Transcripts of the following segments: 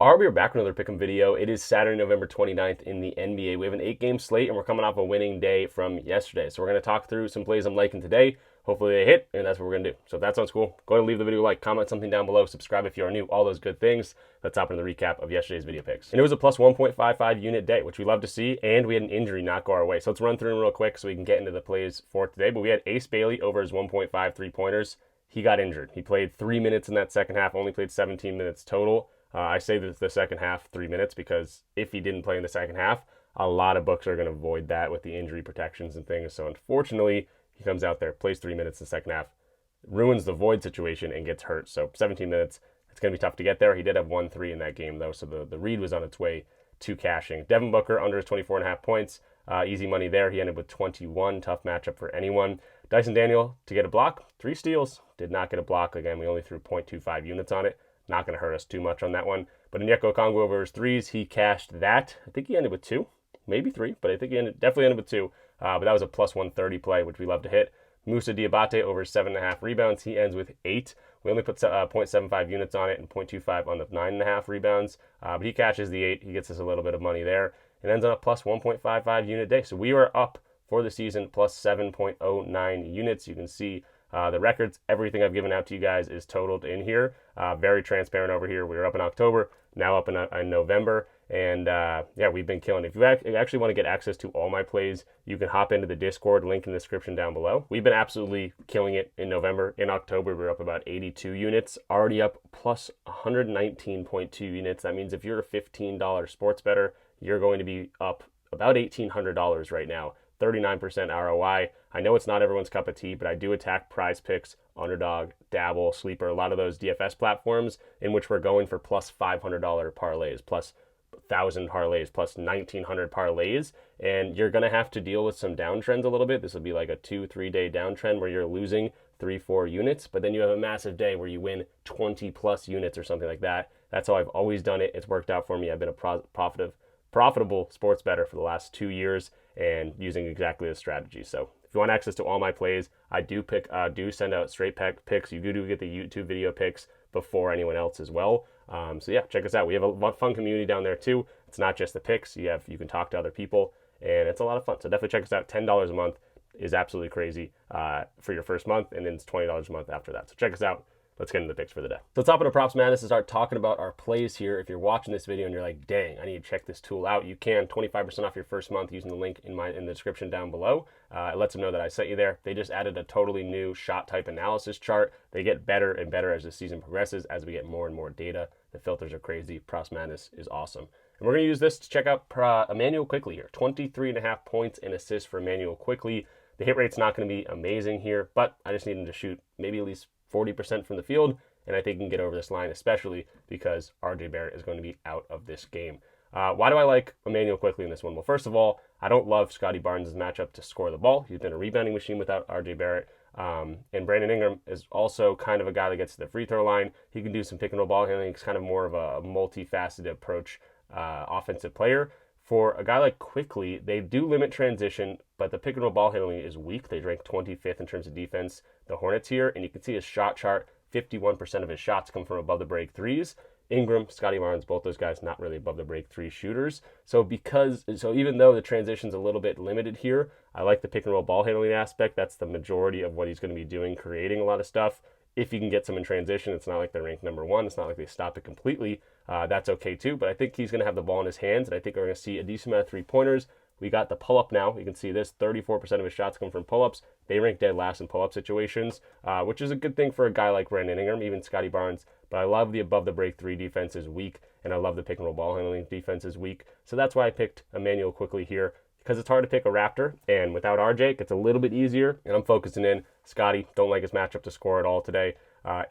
We are back with another Pick'em video. It is Saturday, November 29th in the NBA. We have an 8-game slate, and we're coming off a winning day from yesterday. So we're going to talk through some plays I'm liking today. Hopefully they hit, and that's what we're going to do. So if that sounds cool, go ahead and leave the video a like, comment something down below, subscribe if you are new, all those good things. Let's hop into the recap of yesterday's video picks. And it was a plus 1.55 unit day, which we love to see, and we had an injury not go our way. So let's run through them real quick so we can get into the plays for today. But we had Ace Bailey over his 1.5 3-pointers. He got injured. He played 3 minutes in that second half, only played 17 minutes total. I say that the second half, 3 minutes, because if he didn't play in the second half, a lot of books are going to avoid that with the injury protections and things. So unfortunately, he comes out there, plays 3 minutes in the second half, ruins the void situation, and gets hurt. So 17 minutes, it's going to be tough to get there. He did have 1-3 in that game, though, so the read was on its way to cashing. Devin Booker under his 24.5 points. Easy money there. He ended with 21. Tough matchup for anyone. Dyson Daniel to get a block. 3 steals. Did not get a block. Again, we only threw 0.25 units on it. Not going to hurt us too much on that one. But Onyeka Okongwu over his threes, he cashed that. I think he ended with 2, maybe 3, but I think he definitely ended with 2. But that was a plus 130 play, which we love to hit. Musa Diabate over 7.5 rebounds. He ends with 8. We only put 0.75 units on it and 0.25 on the 9.5 rebounds. But he cashes the 8. He gets us a little bit of money there. It ends on a plus 1.55 unit day. So we were up for the season plus 7.09 units. You can see the records, everything I've given out to you guys is totaled in here. Very transparent over here. We were up in October, now up in November. And yeah, we've been killing it. If you actually want to get access to all my plays, you can hop into the Discord, link in the description down below. We've been absolutely killing it in November. In October, we were up about 82 units, already up plus 119.2 units. That means if you're a $15 sports bettor, you're going to be up about $1,800 right now. 39% ROI. I know it's not everyone's cup of tea, but I do attack PrizePicks, Underdog, Dabble, Sleeper, a lot of those DFS platforms in which we're going for plus $500 parlays, plus 1,000 parlays, plus 1,900 parlays, and you're going to have to deal with some downtrends a little bit. This will be like a 2-3 day downtrend where you're losing 3-4 units, but then you have a massive day where you win 20 plus units or something like that. That's how I've always done it. It's worked out for me. I've been a profitable sports bettor for the last 2 years and using exactly the strategy. So if you want access to all my plays, I do send out straight picks. You do get the YouTube video picks before anyone else as well. So yeah, check us out. We have a fun community down there too. It's not just the picks. You can talk to other people, and it's a lot of fun. So definitely check us out. $10 a month is absolutely crazy for your first month, and then it's $20 a month after that. So check us out. Let's get into the picks for the day. So let's hop into Props Madness and start talking about our plays here. If you're watching this video and you're like, dang, I need to check this tool out, you can. 25% off your first month using the link in the description down below. It lets them know that I sent you there. They just added a totally new shot type analysis chart. They get better and better as the season progresses, as we get more and more data. The filters are crazy. Props Madness is awesome. And we're going to use this to check out Emmanuel Quickley here. 23.5 points and assists for Emmanuel Quickley. The hit rate's not going to be amazing here, but I just need him to shoot maybe at least 40% from the field, and I think he can get over this line, especially because RJ Barrett is going to be out of this game. Why do I like Emmanuel Quickley in this one? Well, first of all, I don't love Scotty Barnes' matchup to score the ball. He's been a rebounding machine without RJ Barrett. And Brandon Ingram is also kind of a guy that gets to the free throw line. He can do some pick and roll ball handling. He's kind of more of a multifaceted approach offensive player. For a guy like Quickley, they do limit transition, but the pick and roll ball handling is weak. They rank 25th in terms of defense, the Hornets here, and you can see his shot chart, 51% of his shots come from above the break threes. Ingram, Scotty Barnes, both those guys not really above the break three shooters. So even though the transition's a little bit limited here, I like the pick and roll ball handling aspect. That's the majority of what he's going to be doing, creating a lot of stuff. If you can get some in transition, it's not like they're ranked number 1. It's not like they stop it completely. That's okay too, but I think he's going to have the ball in his hands, and I think we're going to see a decent amount of three-pointers. We got the pull-up now. You can see this, 34% of his shots come from pull-ups. They rank dead last in pull-up situations, which is a good thing for a guy like Brandon Ingram, even Scotty Barnes. But I love the above-the-break three defense is weak, and I love the pick-and-roll ball handling defense is weak. So that's why I picked Emmanuel Quickley here, because it's hard to pick a Raptor, and without RJ, it gets a little bit easier, and I'm focusing in. Scotty, don't like his matchup to score at all today.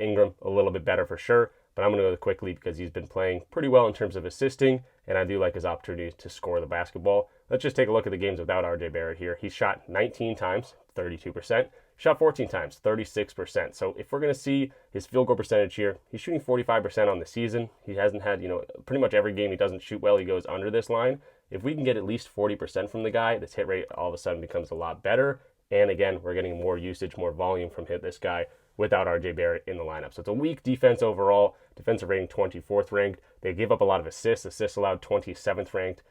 Ingram, a little bit better for sure, but I'm going to go with Quickley because he's been playing pretty well in terms of assisting, and I do like his opportunity to score the basketball. Let's just take a look at the games without RJ Barrett here. He shot 19 times, 32%. Shot 14 times, 36%. So if we're going to see his field goal percentage here, he's shooting 45% on the season. He hasn't had, pretty much every game he doesn't shoot well, he goes under this line. If we can get at least 40% from the guy, this hit rate all of a sudden becomes a lot better. And again, we're getting more usage, more volume from this guy. without RJ Barrett in the lineup. So it's a weak defense overall. Defensive rating 24th ranked. They give up a lot of assists. Assists allowed 27th ranked.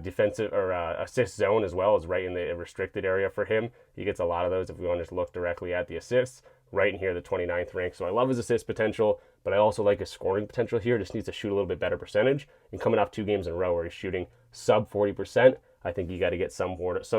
Defensive or assist zone as well is right in the restricted area for him. He gets a lot of those if we want to look directly at the assists. Right in here, the 29th rank. So I love his assist potential, but I also like his scoring potential here. Just needs to shoot a little bit better percentage. And coming off 2 games in a row where he's shooting sub 40%, I think you got to get some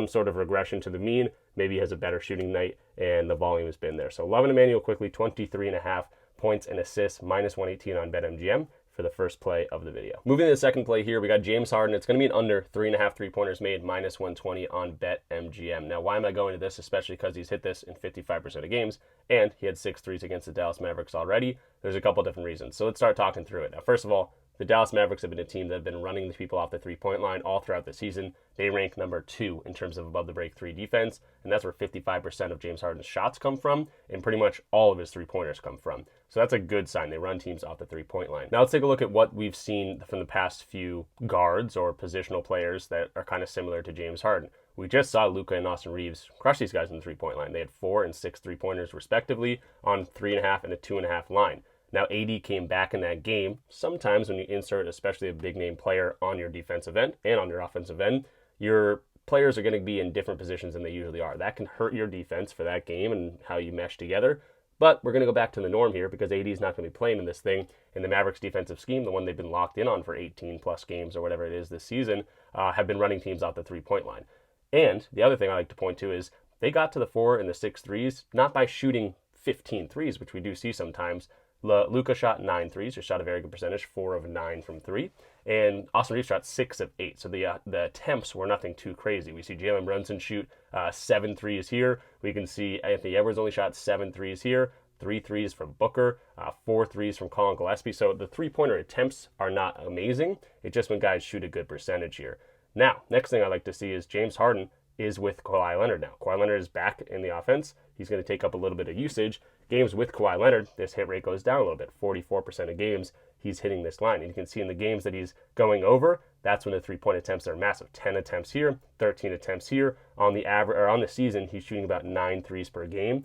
sort of regression to the mean. Maybe he has a better shooting night, and the volume has been there. So loving Emmanuel quickly, 23.5 points and assists, minus 118 on BetMGM for the first play of the video. Moving to the second play here, we got James Harden. It's going to be an under 3.5 3-pointers made, minus 120 on BetMGM. Now, why am I going to this? Especially because he's hit this in 55% of games, and he had 6 threes against the Dallas Mavericks already. There's a couple different reasons. So let's start talking through it. Now, first of all, the Dallas Mavericks have been a team that have been running the people off the three-point line all throughout the season. They rank number 2 in terms of above-the-break 3 defense, and that's where 55% of James Harden's shots come from, and pretty much all of his three-pointers come from. So that's a good sign. They run teams off the three-point line. Now let's take a look at what we've seen from the past few guards or positional players that are kind of similar to James Harden. We just saw Luka and Austin Reeves crush these guys in the three-point line. They had 4 and 6 three-pointers respectively on 3.5 and a 2.5 line. Now, AD came back in that game. Sometimes when you insert especially a big-name player on your defensive end and on your offensive end, your players are going to be in different positions than they usually are. That can hurt your defense for that game and how you mesh together. But we're going to go back to the norm here because AD is not going to be playing in this thing. In the Mavericks defensive scheme, the one they've been locked in on for 18-plus games or whatever it is this season, have been running teams off the three-point line. And the other thing I like to point to is they got to the 4 and the 6 threes, not by shooting 15 threes, which we do see sometimes. Luka shot 9 threes, just shot a very good percentage, 4 of 9 from 3. And Austin Reeves shot 6 of 8. So the attempts were nothing too crazy. We see Jalen Brunson shoot 7 threes here. We can see Anthony Edwards only shot 7 threes here, 3 threes from Booker, 4 threes from Colin Gillespie. So the three-pointer attempts are not amazing. It's just when guys shoot a good percentage here. Now, next thing I like to see is James Harden is with Kawhi Leonard now. Kawhi Leonard is back in the offense. He's going to take up a little bit of usage. Games with Kawhi Leonard, this hit rate goes down a little bit. 44% of games he's hitting this line. And you can see in the games that he's going over, that's when the three-point attempts are massive. 10 attempts here, 13 attempts here. On the average or on the season, he's shooting about 9 threes per game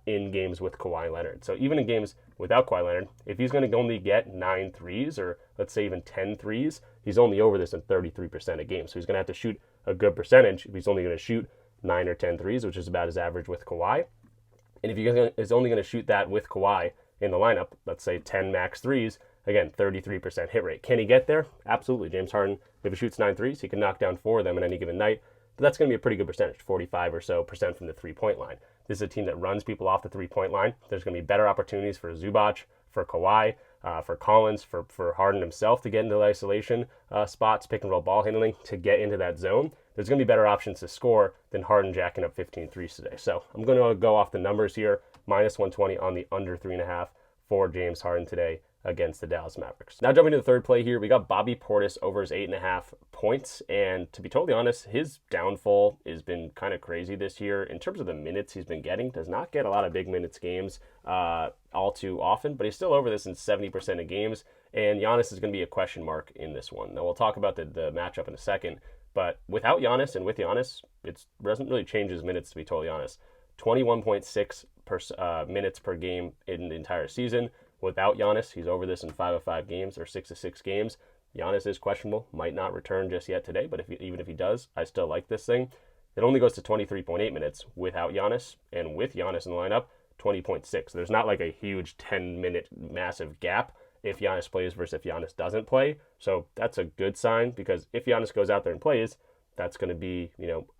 in games with Kawhi Leonard. So even in games without Kawhi Leonard, if he's going to only get 9 threes or let's say even 10 threes, he's only over this in 33% of games. So he's going to have to shoot a good percentage if he's only going to shoot 9 or 10 threes, which is about his average with Kawhi. And if he is only going to shoot that with Kawhi in the lineup, let's say 10 max threes, again, 33% hit rate. Can he get there? Absolutely. James Harden, if he shoots 9 threes, he can knock down 4 of them in any given night. But that's going to be a pretty good percentage, 45 or so percent from the three-point line. This is a team that runs people off the three-point line. There's going to be better opportunities for Zubac, for Kawhi, for Collins, for Harden himself to get into the isolation spots, pick and roll ball handling, to get into that zone. There's going to be better options to score than Harden jacking up 15 threes today. So I'm going to go off the numbers here, minus 120 on the under 3.5 for James Harden today against the Dallas Mavericks. Now jumping to the third play here, we got Bobby Portis over his 8.5 points. And to be totally honest, his downfall has been kind of crazy this year. In terms of the minutes he's been getting, does not get a lot of big minutes games all too often, but he's still over this in 70% of games. And Giannis is going to be a question mark in this one. Now we'll talk about the matchup in a second. But without Giannis and with Giannis, it doesn't really change his minutes, to be totally honest. 21.6 minutes per game in the entire season. Without Giannis, he's over this in 5 of 5 games or 6 of 6 games. Giannis is questionable, might not return just yet today, but even if he does, I still like this thing. It only goes to 23.8 minutes without Giannis, and with Giannis in the lineup, 20.6. There's not like a huge 10-minute massive gap if Giannis plays versus if Giannis doesn't play. So that's a good sign, because if Giannis goes out there and plays, that's going to be,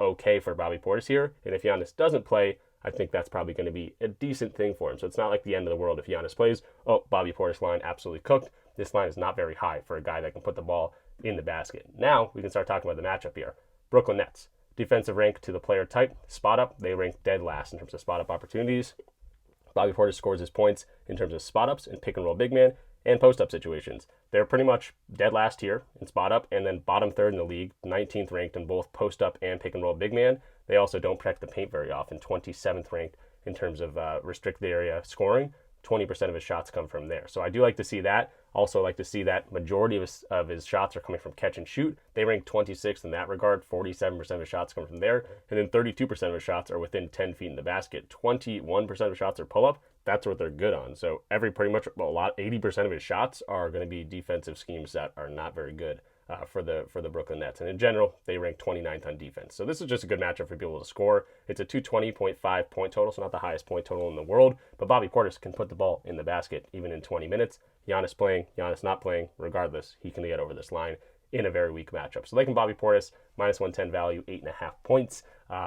okay for Bobby Portis here. And if Giannis doesn't play, I think that's probably going to be a decent thing for him. So it's not like the end of the world if Giannis plays. Oh, Bobby Portis line absolutely cooked. This line is not very high for a guy that can put the ball in the basket. Now we can start talking about the matchup here. Brooklyn Nets. Defensive rank to the player type. Spot up, they rank dead last in terms of spot up opportunities. Bobby Portis scores his points in terms of spot ups and pick and roll big man and post up situations. They're pretty much dead last here in spot up, and then bottom third in the league, 19th ranked in both post up and pick and roll big man. They also don't protect the paint very often, 27th ranked in terms of restricted area scoring. 20% of his shots come from there. So I do like to see that. Also like to see that majority of his shots are coming from catch and shoot. They rank 26th in that regard. 47% of his shots come from there. And then 32% of his shots are within 10 feet in the basket. 21% of shots are pull-up. that's what they're good on. So pretty much 80% of his shots are going to be defensive schemes that are not very good for the Brooklyn Nets. And in general, they rank 29th on defense. So this is just a good matchup for people to score. It's a 220.5 point total, so not the highest point total in the world. But Bobby Portis can put the ball in the basket even in 20 minutes. Giannis playing, Giannis not playing, regardless, he can get over this line in a very weak matchup. So liking Bobby Portis, minus 110 value, 8.5 points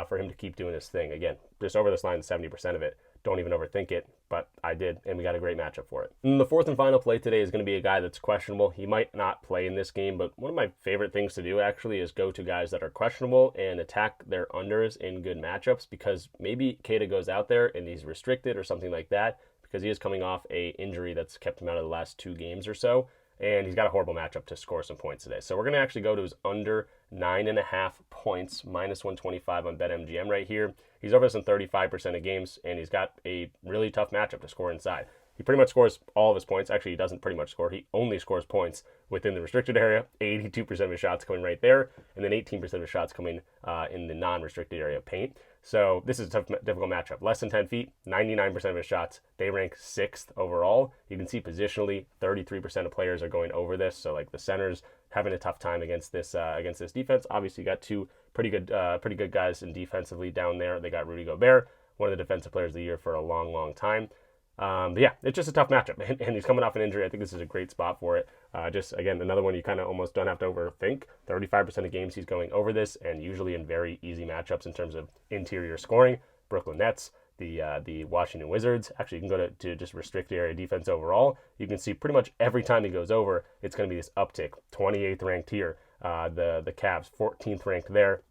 for him to keep doing his thing. Again, just over this line, 70% of it. Don't even overthink it, but I did, and we got a great matchup for it. And the fourth and final play today is going to be a guy that's questionable. He might not play in this game, but one of my favorite things to do actually is go to guys that are questionable and attack their unders in good matchups, because maybe Keita goes out there and he's restricted or something like that, because he is coming off a injury that's kept him out of the last 2 games or so, and he's got a horrible matchup to score some points today. So we're going to actually go to his under 9.5 points, minus 125 on BetMGM right here. He's over this in 35% of games, and he's got a really tough matchup to score inside. He pretty much scores all of his points. Actually, he doesn't pretty much score. He only scores points within the restricted area. 82% of his shots coming right there, and then 18% of his shots coming in the non-restricted area of paint. So this is a difficult matchup. Less than 10 feet, 99% of his shots. They rank 6th overall. You can see positionally, 33% of players are going over this. So like the centers having a tough time against this defense. Obviously, you got 2 pretty good guys in defensively down there. They got Rudy Gobert, one of the defensive players of the year for a long, long time. But yeah, it's just a tough matchup, and he's coming off an injury. I think this is a great spot for it. Just, again, another one you kind of almost don't have to overthink. 35% of games he's going over this, and usually in very easy matchups in terms of interior scoring. Brooklyn Nets, the Washington Wizards. Actually, you can go to just restricted area defense overall. You can see pretty much every time he goes over, it's going to be this uptick. 28th ranked here. The Cavs, 14th ranked there.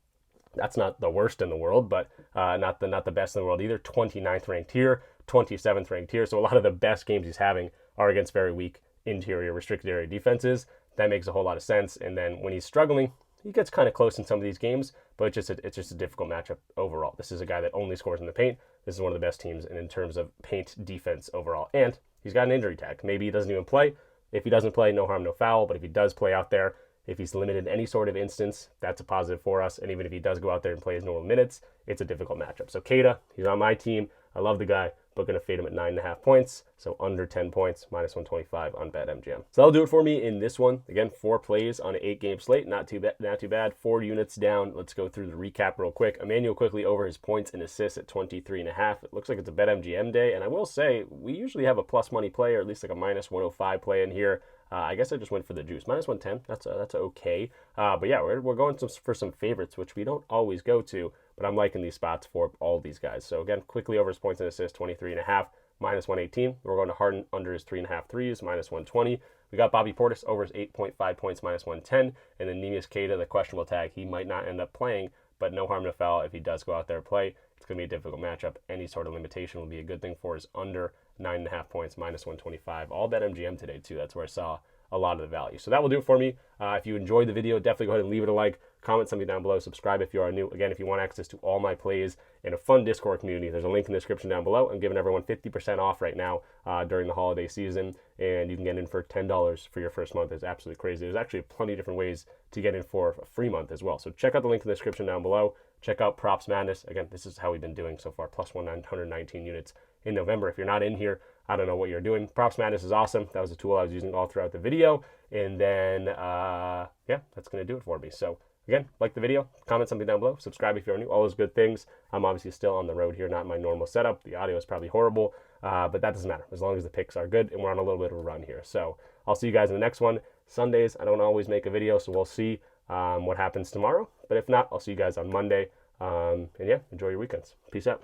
That's not the worst in the world, but not the best in the world either. 29th ranked here, 27th ranked here. So a lot of the best games he's having are against very weak interior restricted area defenses. That makes a whole lot of sense. And then when he's struggling, he gets kind of close in some of these games, but it's just a difficult matchup overall. This is a guy that only scores in the paint. This is one of the best teams in terms of paint defense overall. And he's got an injury tag. Maybe he doesn't even play. If he doesn't play, no harm, no foul. But if he does play out there, if he's limited in any sort of instance, that's a positive for us. And even if he does go out there and play his normal minutes, it's a difficult matchup. So Keita, he's on my team. I love the guy, but going to fade him at 9.5 points. So under 10 points, minus 125 on BetMGM. So that'll do it for me in this one. Again, 4 plays on an 8-game slate. Not too bad. 4 units down. Let's go through the recap real quick. Emmanuel quickly over his points and assists at 23.5. It looks like it's a BetMGM day. And I will say, we usually have a plus money play, or at least like a minus 105 play in here. I guess I just went for the juice. Minus 110, that's okay. But yeah, we're going for some favorites, which we don't always go to, but I'm liking these spots for all these guys. So again, quickly over his points and assists, 23.5, minus 118. We're going to Harden under his 3.5 threes, minus 120. We got Bobby Portis over his 8.5 points, minus 110. And then Neemias Queta, the questionable tag, he might not end up playing, but no harm, no foul if he does go out there and play. It's going to be a difficult matchup. Any sort of limitation will be a good thing for his under 9.5 points, minus 125. All BetMGM today, too. That's where I saw a lot of the value. So that will do it for me. If you enjoyed the video, definitely go ahead and leave it a like, comment something down below, subscribe if you are new. Again, if you want access to all my plays in a fun Discord community, there's a link in the description down below. I'm giving everyone 50% off right now during the holiday season, and you can get in for $10 for your first month. It's absolutely crazy. There's actually plenty of different ways to get in for a free month as well. So check out the link in the description down below. Check out Props Madness. Again, this is how we've been doing so far, plus 119 units in November. If you're not in here, I don't know what you're doing. Props Madness is awesome. That was a tool I was using all throughout the video. And then, yeah, that's going to do it for me. So, again, like the video, comment something down below, subscribe if you're new, all those good things. I'm obviously still on the road here, not my normal setup. The audio is probably horrible, but that doesn't matter as long as the picks are good and we're on a little bit of a run here. So, I'll see you guys in the next one. Sundays, I don't always make a video, so we'll see what happens tomorrow. But if not, I'll see you guys on Monday. And yeah, enjoy your weekends. Peace out.